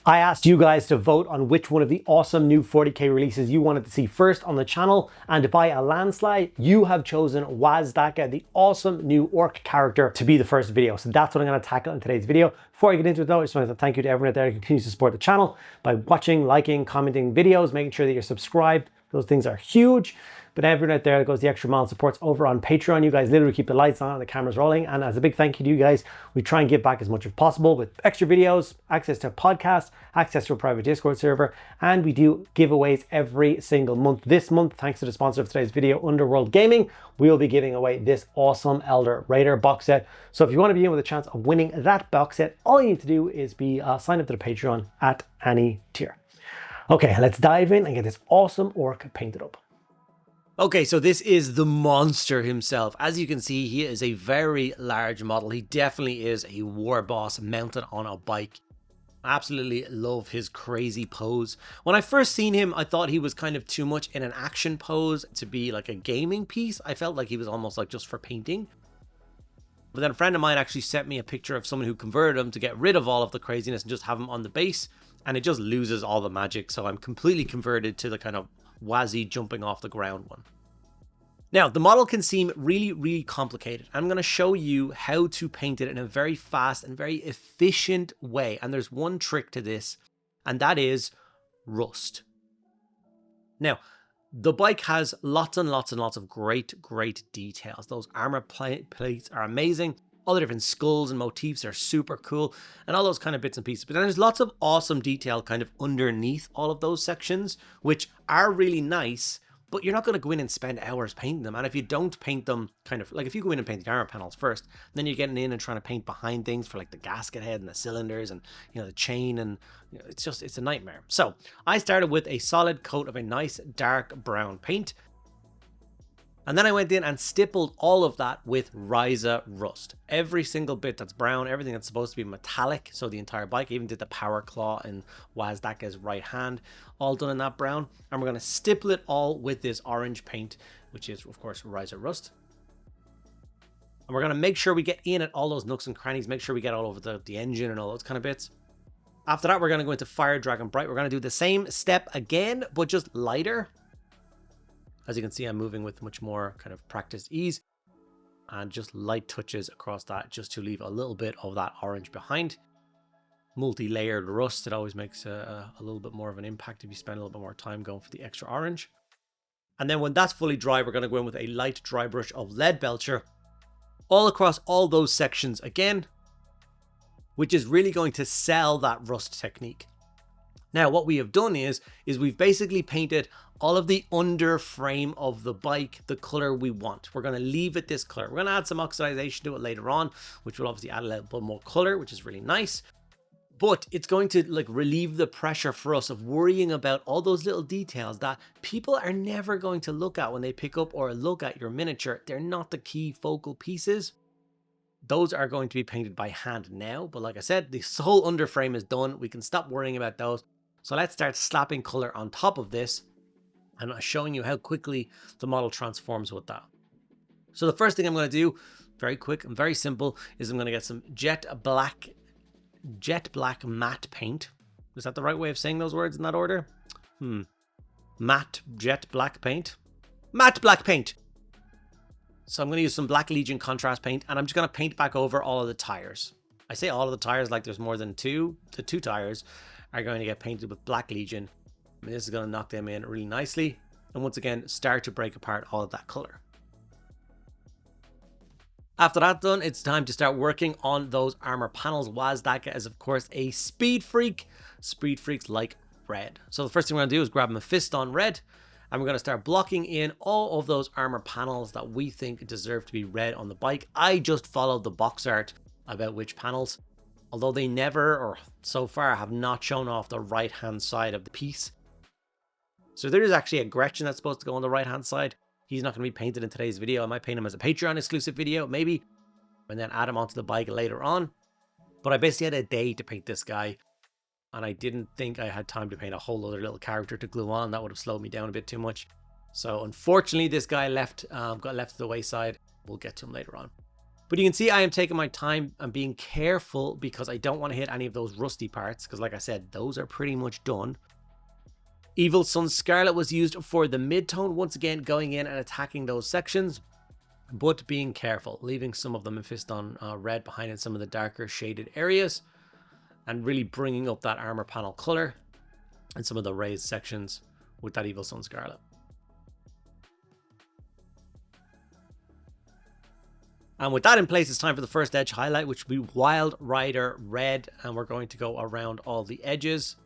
I asked you guys to vote on which one of the awesome new 40k releases you wanted to see first on the channel, and by a landslide, you have chosen Wazdakka, the awesome new orc character, to be the first video. So that's what I'm going to tackle in today's video. Before I get into it though, I just want to thank you to everyone out there who continues to support the channel by watching, liking, commenting videos, making sure that you're subscribed. Those things are huge. But everyone out there that goes the extra mile and supports over on Patreon, you guys literally keep the lights on and the cameras rolling. And as a big thank you to you guys, we try and give back as much as possible with extra videos, access to podcasts, access to a private Discord server, and we do giveaways every single month. This month, thanks to the sponsor of today's video, Underworld Gaming, we'll be giving away this awesome Elder Raider box set. So if you want to be in with a chance of winning that box set, all you need to do is be sign up to the Patreon at any tier. Okay, let's dive in and get this awesome orc painted up. Okay, so this is the monster himself. As you can see, he is a very large model. He definitely is a war boss mounted on a bike. I absolutely love his crazy pose. When I first seen him, I thought he was kind of too much in an action pose to be like a gaming piece. I felt like he was almost like just for painting. But then a friend of mine actually sent me a picture of someone who converted him to get rid of all of the craziness and just have him on the base. And it just loses all the magic. So I'm completely converted to the kind of Wazzy jumping off the ground one. Now, the model can seem really complicated. I'm going to show you how to paint it in a very fast and very efficient way. And there's one trick to this, and that is rust. Now, the bike has lots and lots of great details. Those armor plates are amazing. All the different skulls and motifs are super cool, and all those kind of bits and pieces. But then there's lots of awesome detail kind of underneath all of those sections, which are really nice, but you're not going to go in and spend hours painting them. And if you don't paint them, kind of like if you go in and paint the armor panels first, then you're getting in and trying to paint behind things for like the gasket head and the cylinders and, you know, the chain, and you know, it's a nightmare. So I started with a solid coat of a nice dark brown paint. And then I went in and stippled all of that with Ryza Rust. Every single bit that's brown, everything that's supposed to be metallic, so the entire bike, I even did the power claw in Wazdakka's right hand, all done in that brown. And we're going to stipple it all with this orange paint, which is, of course, Ryza Rust. And we're going to make sure we get in at all those nooks and crannies, make sure we get all over the engine and all those kind of bits. After that, we're going to go into Fire Dragon Bright. We're going to do the same step again, but just lighter. As you can see, I'm moving with much more kind of practiced ease and just light touches across that just to leave a little bit of that orange behind. Multi-layered rust, it always makes a little bit more of an impact if you spend a little bit more time going for the extra orange. And then when that's fully dry, we're going to go in with a light dry brush of Lead Belcher all across all those sections again, which is really going to sell that rust technique. Now, what we have done is we've basically painted all of the under frame of the bike the color we want. We're going to leave it this color. We're going to add some oxidization to it later on, which will obviously add a little bit more color, which is really nice. But it's going to like relieve the pressure for us of worrying about all those little details that people are never going to look at when they pick up or look at your miniature. They're not the key focal pieces. Those are going to be painted by hand now. But like I said, this whole underframe is done. We can stop worrying about those. So let's start slapping color on top of this and showing you how quickly the model transforms with that. So the first thing I'm going to do, very quick and very simple, is I'm going to get some jet black matte paint. Is that the right way of saying those words in that order? Matte jet black paint. Matte black paint. So I'm going to use some Black Legion contrast paint, and I'm just going to paint back over all of the tires. I say all of the tires like there's more than two. The two tires are going to get painted with Black Legion. I mean, this is going to knock them in really nicely. And once again, start to break apart all of that color. After that's done, it's time to start working on those armor panels. Wazdakka is, of course, a speed freak. Speed freaks like red. So the first thing we're going to do is grab Mephiston red. And we're going to start blocking in all of those armor panels that we think deserve to be red on the bike. I just followed the box art about which panels, although they never, or so far, have not shown off the right-hand side of the piece. So there is actually a Gretchen that's supposed to go on the right-hand side. He's not going to be painted in today's video. I might paint him as a Patreon exclusive video, maybe, and then add him onto the bike later on. But I basically had a day to paint this guy, and I didn't think I had time to paint a whole other little character to glue on. That would have slowed me down a bit too much. So unfortunately, this guy got left to the wayside. We'll get to him later on. But you can see I am taking my time and being careful because I don't want to hit any of those rusty parts, because like I said, those are pretty much done. Evil Sun Scarlet was used for the mid-tone, once again going in and attacking those sections, but being careful, leaving some of them in Fist on red behind in some of the darker shaded areas, and really bringing up that armor panel color and some of the raised sections with that Evil Sun Scarlet. And with that in place, it's time for the first edge highlight, which will be Wild Rider Red, and we're going to go around all the edges.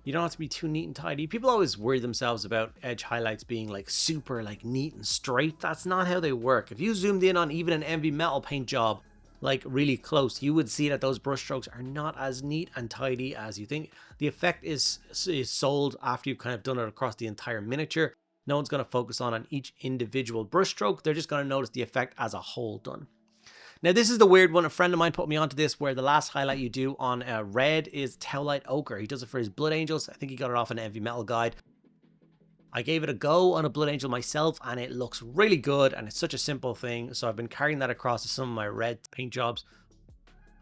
You don't have to be too neat and tidy. People always worry themselves about edge highlights being like super like neat and straight. That's not how they work. If you zoomed in on even an Envy Metal paint job like really close, you would see that those brush strokes are not as neat and tidy as you think. The effect is sold after you've kind of done it across the entire miniature. No one's going to focus on each individual brush stroke. They're just going to notice the effect as a whole done. Now, this is the weird one. A friend of mine put me onto this, where the last highlight you do on red is Towlight Ochre. He does it for his Blood Angels. I think he got it off an Envy Metal guide. I gave it a go on a Blood Angel myself, and it looks really good, and it's such a simple thing. So I've been carrying that across to some of my red paint jobs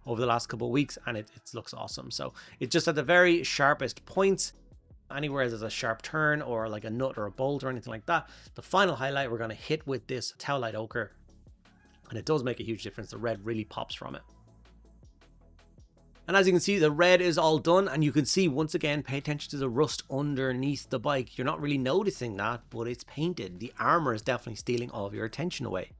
over the last couple of weeks, and it looks awesome. So it's just at the very sharpest points. Anywhere there's a sharp turn or like a nut or a bolt or anything like that, the final highlight we're going to hit with this Towlight Ochre, and it does make a huge difference. The red really pops from it. And as you can see, the red is all done, and you can see once again, pay attention to the rust underneath the bike. You're not really noticing that, but it's painted. The armor is definitely stealing all of your attention away.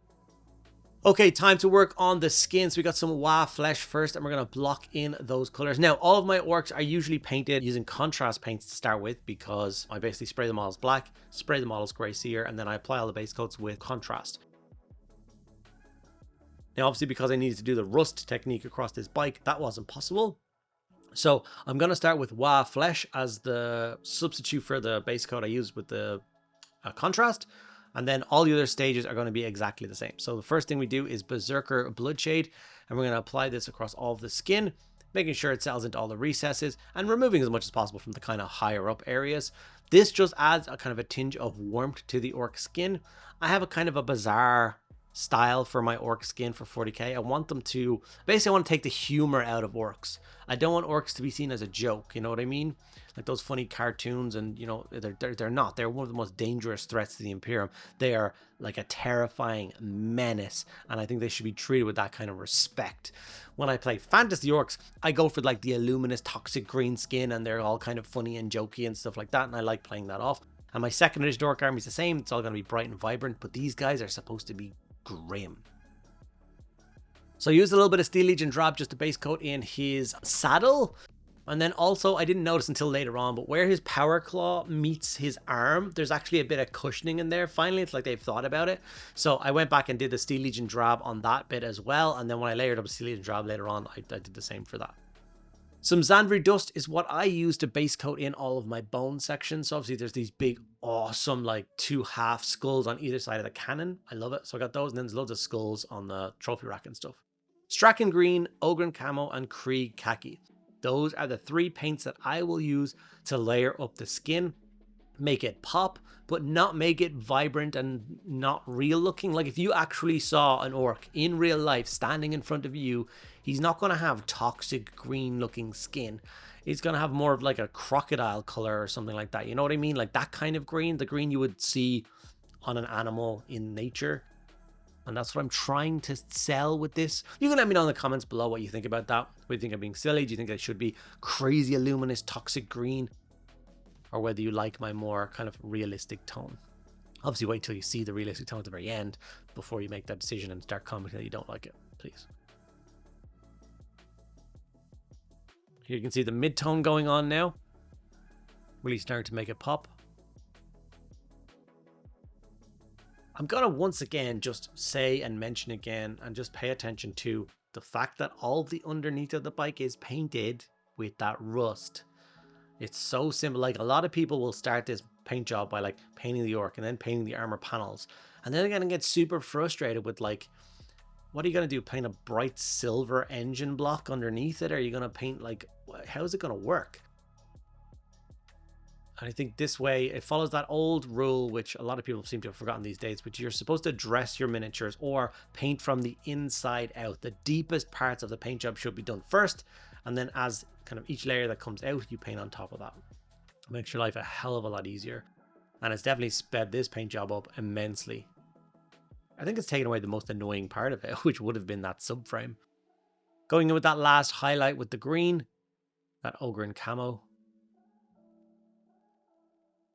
Okay, time to work on the skin. So we got some Wa flesh first, and we're going to block in those colors. Now, all of my orcs are usually painted using contrast paints to start with, because I basically spray the models black, spray the models gray sear, and then I apply all the base coats with contrast. Now, obviously, because I needed to do the rust technique across this bike, that wasn't possible. So I'm going to start with Wa flesh as the substitute for the base coat I used with the contrast. And then all the other stages are going to be exactly the same. So the first thing we do is Berserker Bloodshade, and we're going to apply this across all of the skin, making sure it settles into all the recesses and removing as much as possible from the kind of higher up areas. This just adds a kind of a tinge of warmth to the orc skin. I have a kind of a bizarre style for my orc skin for 40k. I want them to, basically I want to take the humor out of orcs. I don't want orcs to be seen as a joke, you know what I mean? Like those funny cartoons, and you know, they're not. They're one of the most dangerous threats to the Imperium. They are like a terrifying menace, and I think they should be treated with that kind of respect. When I play fantasy orcs, I go for like the luminous toxic green skin, and they're all kind of funny and jokey and stuff like that, and I like playing that off. And my second edition orc army is the same. It's all going to be bright and vibrant, but these guys are supposed to be grim. So I used a little bit of Steel Legion Drab just to base coat in his saddle. And then also, I didn't notice until later on, but where his power claw meets his arm, there's actually a bit of cushioning in there. Finally, it's like they've thought about it. So I went back and did the Steel Legion Drab on that bit as well. And then when I layered up Steel Legion Drab later on, I did the same for that. Some Xandri Dust is what I use to base coat in all of my bone sections. So obviously there's these big, awesome, like 2 half skulls on either side of the cannon. I love it. So I got those, and then there's loads of skulls on the trophy rack and stuff. Strachan Green, Ogren Camo, and Krieg Khaki. Those are the 3 paints that I will use to layer up the skin, make it pop, but not make it vibrant and not real looking. Like if you actually saw an orc in real life standing in front of you, he's not going to have toxic green looking skin. It's going to have more of like a crocodile color or something like that. You know what I mean? Like that kind of green, the green you would see on an animal in nature. And that's what I'm trying to sell with this. You can let me know in the comments below what you think about that. What do you think I'm being silly? Do you think it should be crazy luminous toxic green? Or whether you like my more kind of realistic tone. Obviously wait till you see the realistic tone at the very end before you make that decision and start commenting that you don't like it, please. Here you can see the mid-tone going on now. Really starting to make it pop. I'm going to once again just say and mention again and just pay attention to the fact that all the underneath of the bike is painted with that rust. It's so simple. Like a lot of people will start this paint job by like painting the orc and then painting the armor panels. And then they're going to get super frustrated with like, what are you going to do? Paint a bright silver engine block underneath it? Are you going to paint like, how is it going to work? And I think this way it follows that old rule, which a lot of people seem to have forgotten these days, which you're supposed to dress your miniatures or paint from the inside out. The deepest parts of the paint job should be done first, and then as kind of each layer that comes out, you paint on top of that. It makes your life a hell of a lot easier. And it's definitely sped this paint job up immensely. I think it's taken away the most annoying part of it, which would have been that subframe. Going in with that last highlight with the green, that ogre in camo.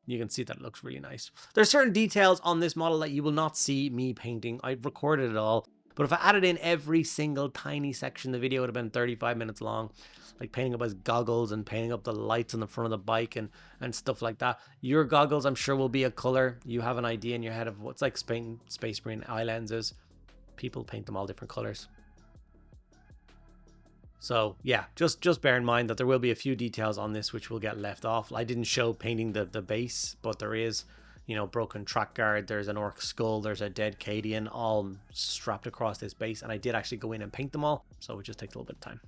You can see that it looks really nice. There's certain details on this model that you will not see me painting. I've recorded it all. But if I added in every single tiny section, the video would have been 35 minutes long. Like painting up his goggles and painting up the lights on the front of the bike and stuff like that. Your goggles, I'm sure, will be a color. You have an idea in your head of what's like Space Marine eye lenses. People paint them all different colors. So yeah, just bear in mind that there will be a few details on this which will get left off. I didn't show painting the base, but there is, you know, broken track guard, there's an orc skull, there's a dead Cadian, all strapped across this base, and I did actually go in and paint them all, so it just takes a little bit of time.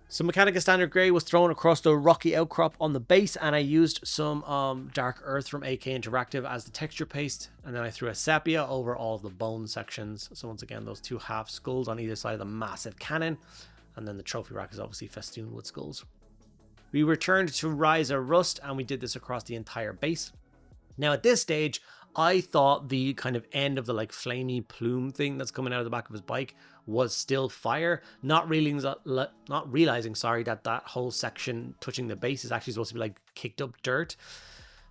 Some Mechanica Standard Grey was thrown across the rocky outcrop on the base, and I used some Dark Earth from AK Interactive as the texture paste, and then I threw a sepia over all of the bone sections. So once again, those two half skulls on either side of the massive cannon, and then the trophy rack is obviously festooned with skulls. We returned to Ryza Rust, and we did this across the entire base. Now at this stage, I thought the kind of end of the like flamey plume thing that's coming out of the back of his bike was still fire, not realizing that that whole section touching the base is actually supposed to be like kicked up dirt.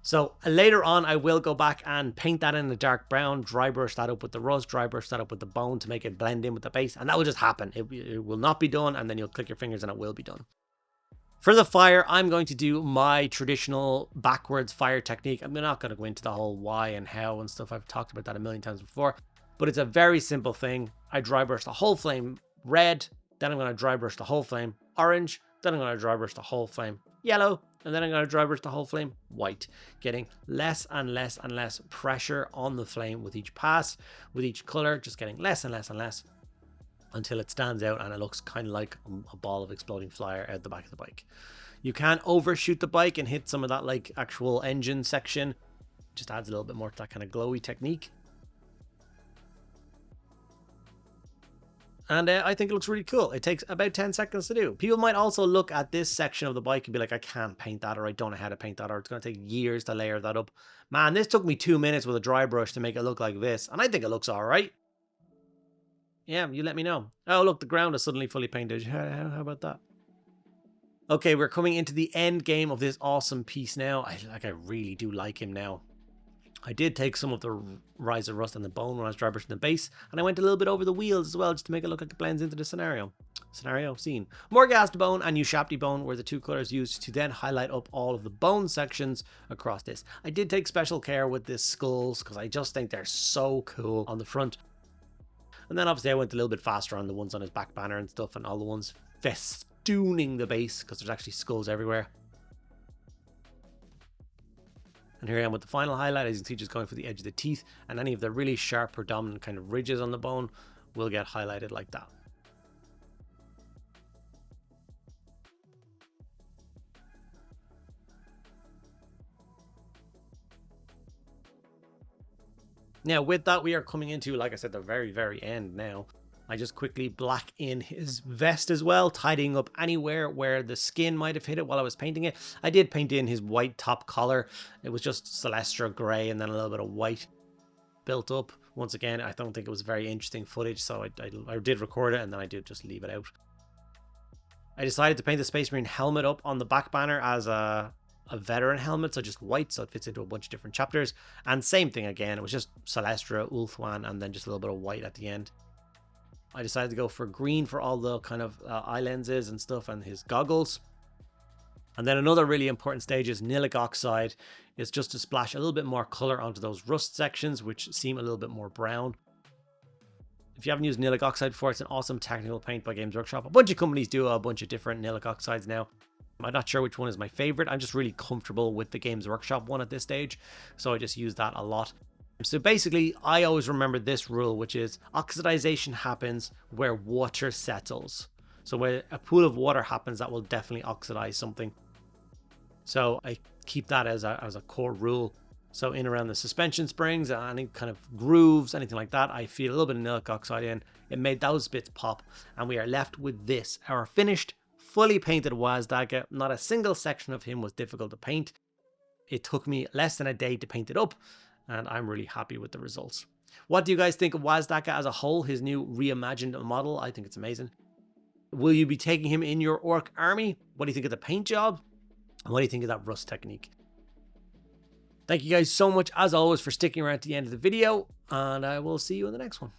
So later on, I will go back and paint that in a dark brown, dry brush that up with the rust, dry brush that up with the bone to make it blend in with the base, and that will just happen. It will not be done, and then you'll click your fingers and it will be done. For the fire, I'm going to do my traditional backwards fire technique. I'm not going to go into the whole why and how and stuff. I've talked about that a million times before. But it's a very simple thing. I dry brush the whole flame red. Then I'm going to dry brush the whole flame orange. Then I'm going to dry brush the whole flame yellow. And then I'm going to dry brush the whole flame white. Getting less and less and less pressure on the flame with each pass. With each color, just getting less and less and less. Until it stands out and it looks kind of like a ball of exploding fire out the back of the bike. You can overshoot the bike and hit some of that like actual engine section. Just adds a little bit more to that kind of glowy technique. And I think it looks really cool. It takes about 10 seconds to do. People might also look at this section of the bike and be like, I can't paint that, or I don't know how to paint that, or it's going to take years to layer that up. Man, this took me 2 minutes with a dry brush to make it look like this. And I think it looks all right. Yeah, you let me know. Oh, look, the ground is suddenly fully painted. How about that? Okay, we're coming into the end game of this awesome piece now. I really do like him now. I did take some of the Ryza Rust and the bone when I was dry brushing the base, and I went a little bit over the wheels as well, just to make it look like it blends into the scenario. Scene. Morghast bone and Ushabti bone were the two colors used to then highlight up all of the bone sections across this. I did take special care with the skulls because I just think they're so cool on the front. And then obviously I went a little bit faster on the ones on his back banner and stuff, and all the ones festooning the base because there's actually skulls everywhere. And here I am with the final highlight. As you can see, just going for the edge of the teeth, and any of the really sharp predominant kind of ridges on the bone will get highlighted like that. Now with that, we are coming into, like I said, the very, very end now. I just quickly black in his vest as well, tidying up anywhere where the skin might have hit it while I was painting it. I did paint in his white top collar. It was just Celestra grey and then a little bit of white built up. Once again, I don't think it was very interesting footage, so I did record it and then I did just leave it out. I decided to paint the Space Marine helmet up on the back banner as a veteran helmet, so just white, so it fits into a bunch of different chapters. And same thing again, it was just Celestra, Ulthwan, and then just a little bit of white at the end. I decided to go for green for all the kind of eye lenses and stuff and his goggles. And then another really important stage is Nilic Oxide. It's just to splash a little bit more color onto those rust sections, which seem a little bit more brown. If you haven't used Nilic Oxide before, it's an awesome technical paint by Games Workshop. A bunch of companies do a bunch of different Nilic Oxides now. I'm not sure which one is my favorite. I'm just really comfortable with the Games Workshop one at this stage, so I just use that a lot. So basically, I always remember this rule, which is oxidization happens where water settles. So where a pool of water happens, that will definitely oxidize something. So I keep that as a core rule. So in around the suspension springs, any kind of grooves, anything like that, I feed a little bit of nitric oxide in. It made those bits pop, and we are left with this, our finished, fully painted Wazdakka. Not a single section of him was difficult to paint. It took me less than a day to paint it up, and I'm really happy with the results. What do you guys think of Wazdakka as a whole, his new reimagined model? I think it's amazing. Will you be taking him in your orc army? What do you think of the paint job? And what do you think of that rust technique? Thank you guys so much, as always, for sticking around to the end of the video, and I will see you in the next one.